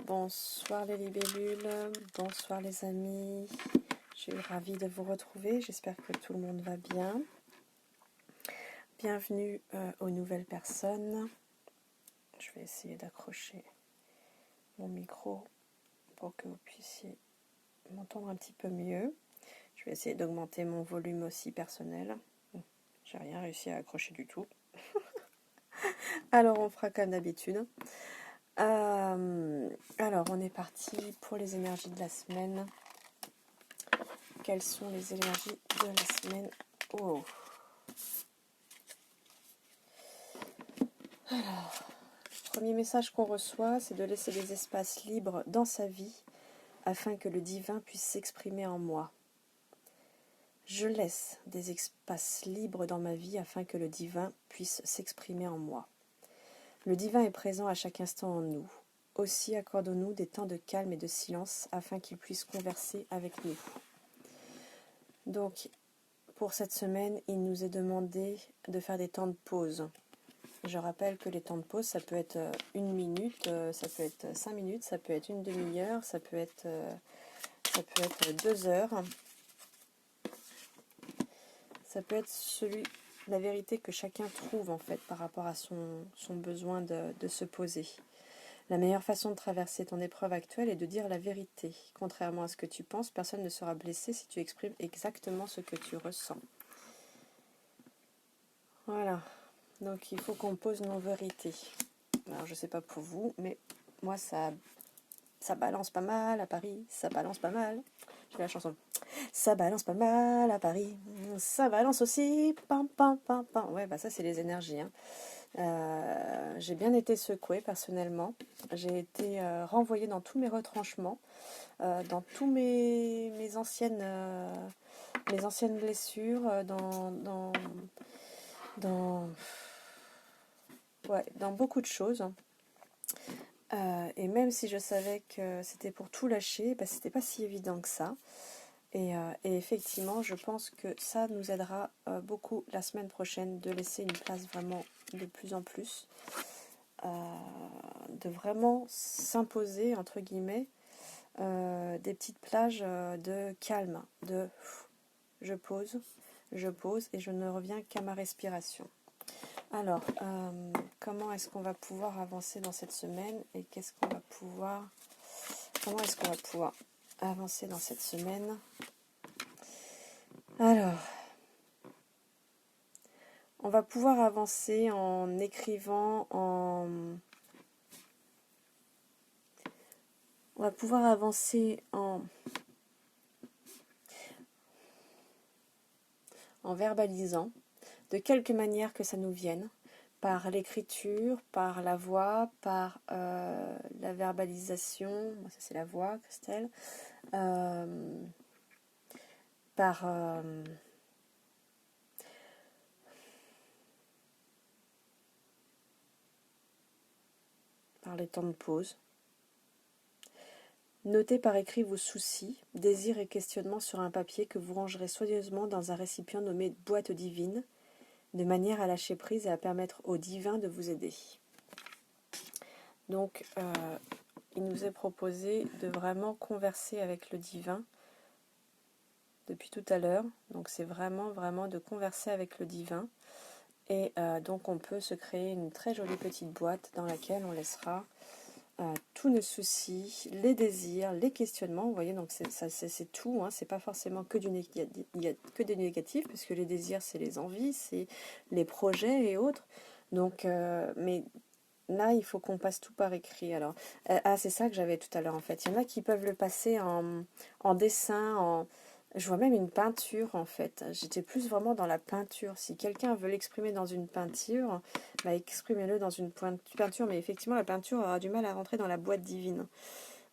Bonsoir les libellules, bonsoir les amis, je suis ravie de vous retrouver, j'espère que tout le monde va bien. Bienvenue aux nouvelles personnes. Je vais essayer d'accrocher mon micro pour que vous puissiez m'entendre un petit peu mieux. Je vais essayer d'augmenter mon volume aussi personnel. J'ai rien réussi à accrocher du tout. Alors on fera comme d'habitude. Alors on est parti pour les énergies de la semaine. Quelles sont les énergies de la semaine? Oh. Alors, le premier message qu'on reçoit, c'est de laisser des espaces libres dans sa vie afin que le divin puisse s'exprimer en moi. Je laisse des espaces libres dans ma vie afin que le divin puisse s'exprimer en moi. Le divin est présent à chaque instant en nous. Aussi accordons-nous des temps de calme et de silence afin qu'il puisse converser avec nous. Donc, pour cette semaine, il nous est demandé de faire des temps de pause. Je rappelle que les temps de pause, ça peut être 1 minute, ça peut être 5 minutes, ça peut être une demi-heure, ça peut être 2 heures. Ça peut être la vérité que chacun trouve en fait par rapport à son besoin de se poser. La meilleure façon de traverser ton épreuve actuelle est de dire la vérité. Contrairement à ce que tu penses, personne ne sera blessé si tu exprimes exactement ce que tu ressens. Voilà. Donc il faut qu'on pose nos vérités. Alors je ne sais pas pour vous, mais moi ça balance pas mal à Paris, ça balance pas mal. J'ai la chanson. Ça balance pas mal à Paris, ça balance aussi. Pam, pam, pam, pam. Ouais, bah ça c'est les énergies. Hein. J'ai bien été secouée personnellement. J'ai été renvoyée dans tous mes retranchements, dans tous mes anciennes blessures, dans beaucoup de choses. Et même si je savais que c'était pour tout lâcher, bah, c'était pas si évident que ça. Et effectivement, je pense que ça nous aidera beaucoup la semaine prochaine de laisser une place vraiment de plus en plus, de vraiment s'imposer, entre guillemets, des petites plages de calme, de je pose et je ne reviens qu'à ma respiration. Alors, comment est-ce qu'on va pouvoir avancer dans cette semaine et comment est-ce qu'on va pouvoir avancer dans cette semaine? Alors, on va pouvoir avancer en écrivant, on va pouvoir avancer en verbalisant, de quelque manière que ça nous vienne, par l'écriture, par la voix, par la verbalisation, ça c'est la voix, Christelle, par les temps de pause. Notez par écrit vos soucis, désirs et questionnements sur un papier que vous rangerez soigneusement dans un récipient nommé boîte divine, de manière à lâcher prise et à permettre au divin de vous aider. Donc, il nous est proposé de vraiment converser avec le divin depuis tout à l'heure. Donc, c'est vraiment de converser avec le divin. Et donc, on peut se créer une très jolie petite boîte dans laquelle on laissera tous nos soucis, les désirs, les questionnements. Vous voyez, donc c'est tout. Hein, c'est pas forcément que du négatif, parce que les désirs, c'est les envies, c'est les projets et autres. Donc, mais là, il faut qu'on passe tout par écrit. Alors, c'est ça que j'avais tout à l'heure en fait. Il y en a qui peuvent le passer en dessin, je vois même une peinture en fait. J'étais plus vraiment dans la peinture. Si quelqu'un veut l'exprimer dans une peinture, bah, exprimez-le dans une peinture. Mais effectivement, la peinture aura du mal à rentrer dans la boîte divine.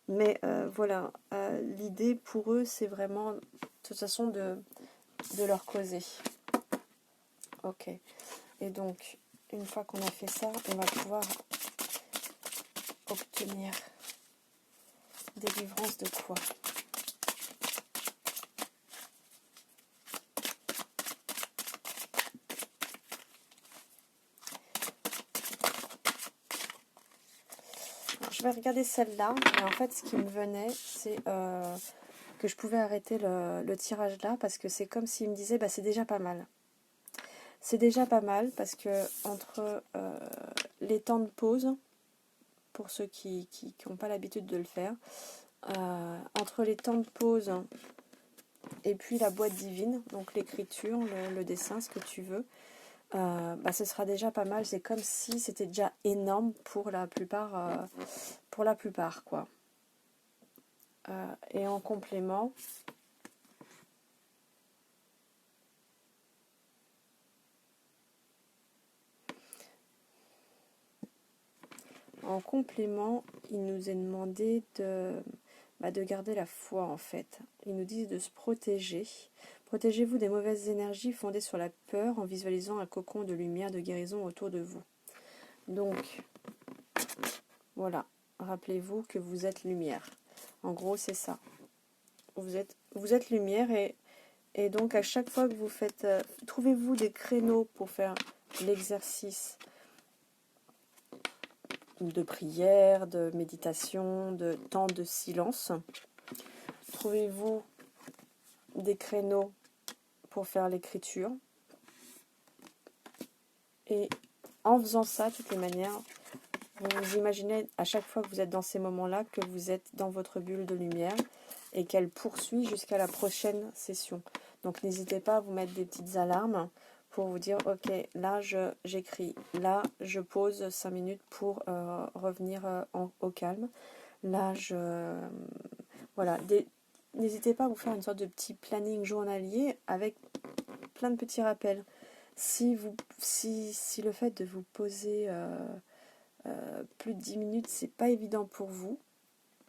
Mais voilà, l'idée pour eux, c'est vraiment de toute façon de leur causer. Ok. Et donc, une fois qu'on a fait ça, on va pouvoir obtenir délivrance de quoi? je vais regarder celle-là. Mais en fait, ce qui me venait, c'est que je pouvais arrêter le tirage là, parce que c'est comme s'il me disait, bah, c'est déjà pas mal. C'est déjà pas mal, parce que entre les temps de pause, pour ceux qui n'ont pas l'habitude de le faire, entre les temps de pause et puis la boîte divine, donc l'écriture, le dessin, ce que tu veux, bah, ce sera déjà pas mal. C'est comme si c'était déjà énorme pour la plupart, quoi. Et en complément, il nous est demandé de garder la foi, en fait. Ils nous disent de se protéger. Protégez-vous des mauvaises énergies fondées sur la peur en visualisant un cocon de lumière, de guérison autour de vous. Donc, voilà. Rappelez-vous que vous êtes lumière. En gros, c'est ça. Vous êtes lumière et donc à chaque fois que vous faites... trouvez-vous des créneaux pour faire l'exercice de prière, de méditation, de temps de silence. Trouvez-vous des créneaux pour faire l'écriture. Et en faisant ça, de toutes les manières, vous vous imaginez à chaque fois que vous êtes dans ces moments-là que vous êtes dans votre bulle de lumière et qu'elle poursuit jusqu'à la prochaine session. Donc n'hésitez pas à vous mettre des petites alarmes pour vous dire, ok, là j'écris, là je pose 5 minutes pour revenir au calme. Là voilà, n'hésitez pas à vous faire une sorte de petit planning journalier avec plein de petits rappels. Si le fait de vous poser plus de 10 minutes, c'est pas évident pour vous,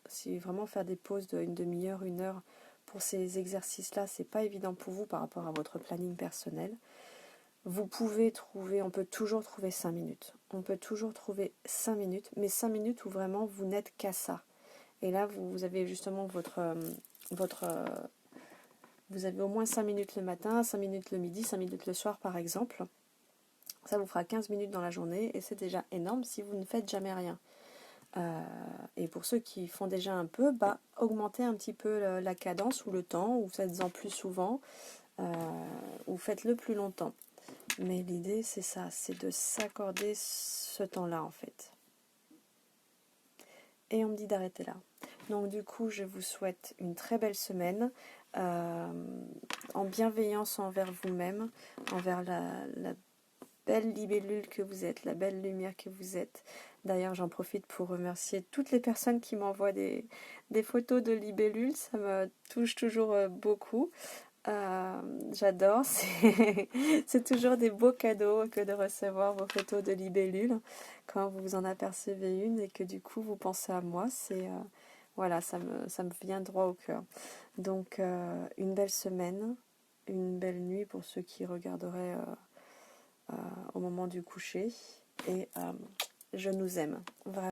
si vraiment faire des pauses d'une demi-heure, 1 heure pour ces exercices-là, c'est pas évident pour vous par rapport à votre planning personnel, vous pouvez trouver, on peut toujours trouver 5 minutes. On peut toujours trouver 5 minutes, mais 5 minutes où vraiment vous n'êtes qu'à ça. Et là, vous avez justement vous avez au moins 5 minutes le matin, 5 minutes le midi, 5 minutes le soir par exemple. Ça vous fera 15 minutes dans la journée et c'est déjà énorme si vous ne faites jamais rien. Et pour ceux qui font déjà un peu, augmentez un petit peu la cadence ou le temps, ou faites-en plus souvent, ou faites-le plus longtemps. Mais l'idée, c'est ça, c'est de s'accorder ce temps-là, en fait. Et on me dit d'arrêter là. Donc du coup, je vous souhaite une très belle semaine, en bienveillance envers vous-même, envers la belle libellule que vous êtes, la belle lumière que vous êtes. D'ailleurs, j'en profite pour remercier toutes les personnes qui m'envoient des photos de libellules. Ça me touche toujours beaucoup. J'adore. C'est toujours des beaux cadeaux que de recevoir vos photos de libellules quand vous en apercevez une et que du coup vous pensez à moi. Voilà, ça me vient droit au cœur. Donc, une belle semaine, une belle nuit pour ceux qui regarderaient au moment du coucher. Et je nous aime, vraiment.